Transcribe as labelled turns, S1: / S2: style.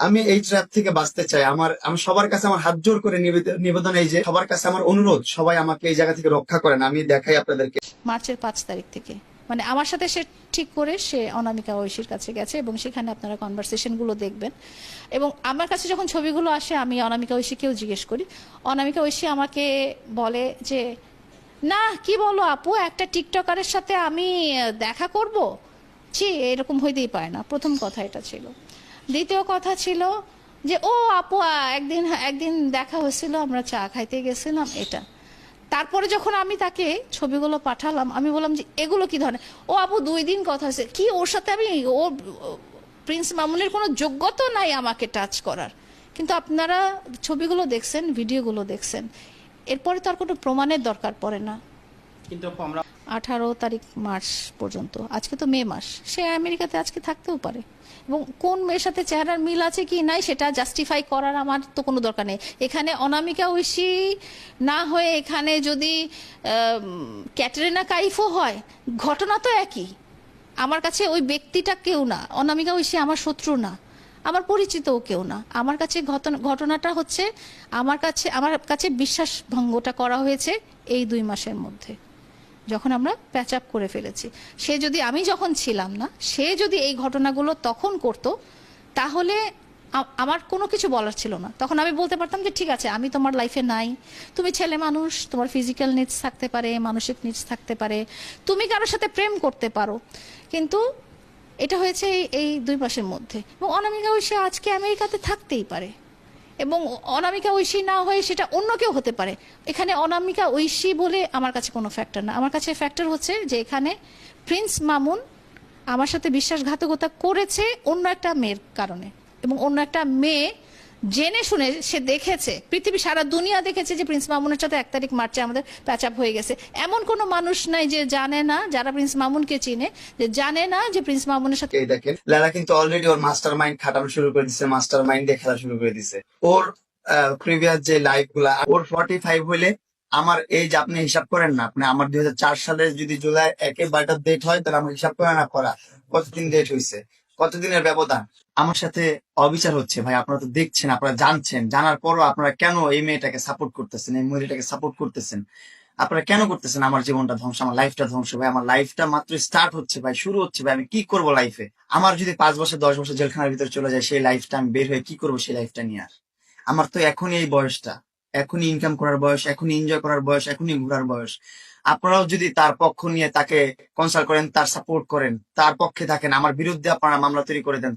S1: আমি এই ট্র্যাপ থেকে বাঁচতে চাই। আমি সবার কাছে আমার হাত জোর করে নিবেদন, এই যে সবার কাছে আমার অনুরোধ, সবাই আমাকে এই জায়গা থেকে রক্ষা করেন। আমি দেখাই আপনাদেরকে
S2: মার্চের 5 তারিখ থেকে, মানে আমার সাথে সে ঠিক করে সে অনামিকা ঐশীর কাছে গেছে এবং সেখানে আপনারা কনভারসেশনগুলো দেখবেন। এবং আমার কাছে যখন ছবিগুলো আসে আমি অনামিকা ঐশীকেও জিজ্ঞেস করি। অনামিকা ঐশী আমাকে বলে যে না, কি বলো আপু, একটা টিকটকারের সাথে আমি দেখা করব? ছি, এরকম হইতেই পারে না। প্রথম কথা এটা ছিল। দ্বিতীয় কথা ছিল যে ও আপু, একদিন একদিন দেখা হয়েছিল, আমরা চা খাইতে গেছিলাম, এটা। তারপরে যখন আমি তাকে ছবিগুলো পাঠালাম, আমি বললাম যে এগুলো কি ধরনের? ও আপু 2 দিন কথা হয়েছে, কি ওর সাথে আমি, ও প্রিন্স মামুনের কোনো যোগ্যতা নাই আমাকে টাচ করার। কিন্তু আপনারা ছবিগুলো দেখছেন, ভিডিওগুলো দেখছেন, এরপরে তো আর কোনো প্রমাণের দরকার পড়ে না।
S3: কিন্তু আমরা
S2: 18 তারিখ মার্চ পর্যন্ত, আজকে তো মে মাস, সে আমেরিকাতে আজকে থাকতেও পারে। এবং কোন মেয়ের সাথে চেহারার মিল আছে কি নাই সেটা জাস্টিফাই করার আমার তো কোনো দরকার নেই। এখানে অনামিকা ঐশী না হয়ে এখানে যদি ক্যাটরিনা কাইফও হয়, ঘটনা তো একই। আমার কাছে ওই ব্যক্তিটা কেউ না, অনামিকা ঐশী আমার শত্রু না, আমার পরিচিতও কেউ না। আমার কাছে ঘটনাটা হচ্ছে, আমার কাছে বিশ্বাস ভঙ্গটা করা হয়েছে এই 2 মাসের মধ্যে, যখন আমরা প্যাচ আপ করে ফেলেছি। সে যদি, আমি যখন ছিলাম না, সে যদি এই ঘটনাগুলো তখন করত, তাহলে আমার কোনো কিছু বলার ছিল না। তখন আমি বলতে পারতাম যে ঠিক আছে, আমি তোমার লাইফে নাই, তুমি ছেলে মানুষ, তোমার ফিজিক্যাল নিডস থাকতে পারে, মানসিক নিডস থাকতে পারে, তুমি কারোর সাথে প্রেম করতে পারো। কিন্তু এটা হয়েছে এই 2 মাসের মধ্যে। এবং অনামিকা ঐশী আজকে আমেরিকাতে থাকতেই পারে, এবং অনামিকা ঐশী না হয়ে সেটা অন্য কেউ হতে পারে। এখানে অনামিকা ঐশী বলে আমার কাছে কোনো ফ্যাক্টর না। আমার কাছে ফ্যাক্টর হচ্ছে যে এখানে প্রিন্স মামুন আমার সাথে বিশ্বাসঘাতকতা করেছে অন্য একটা মেয়ের কারণে, এবং অন্য একটা মেয়ে জেনে শুনে সে দেখেছে, পৃথিবী সারা দুনিয়া দেখেছে যে প্রিন্স মামুনের সাথে 1 তারিখ মার্চে আমাদের প্যাচ আপ হয়ে গেছে। এমন কোনো মানুষ নাই যে জানে না, যারা প্রিন্স মামুনকে চিনে, যে জানে না যে প্রিন্স মামুনের সাথে।
S1: এই দেখেন, লালা কিন্তু অলরেডি ওর মাস্টার মাইন্ড খাটানো শুরু করে দিচ্ছে, মাস্টার মাইন্ড দিয়ে খেলা শুরু করে দিচ্ছে। ওর প্রিভিয়াস যে লাইফ গুলা, ওর 45 হইলে আমার এই যে, আপনি হিসাব করেন না, আপনি আমার 2004 সালে যদি জুলাই 1 ডেট হয়, তাহলে আমার হিসাব করে না করা কতদিন ডেট হয়েছে, কতদিনের ব্যবধান। আমার সাথে অবিচার হচ্ছে ভাই, আপনারা তো দেখছেন, আপনারা জানছেন, জানার পরও আপনারা কেন এই মেয়েটাকে সাপোর্ট করতেছেন, এই মহিলাটাকে সাপোর্ট করতেছেন? আপনারা কেন করতেছেন আমার জীবনটা ধ্বংস, আমার লাইফটা ধ্বংস? ভাই আমার লাইফটা মাত্র স্টার্ট হচ্ছে ভাই, শুরু হচ্ছে ভাই। আমি কি করবো লাইফে? আমার যদি 5 বছর 10 বছর জেলখানার ভিতরে চলে যায়, সেই লাইফটা আমি বের হয়ে কি করবো সেই লাইফটা নিয়ে? আর আমার তো এখনই এই বয়সটা, এখনই ইনকাম করার বয়স, এখনই এনজয় করার বয়স, এখনই ঘোরার বয়স। আপনারাও যদি তার পক্ষ নিয়ে তাকে কনসাল্ট করেন, তার সাপোর্ট করেন, তার পক্ষে থাকেন, আমার বিরুদ্ধে আপনারা মামলা তৈরি করে দেন,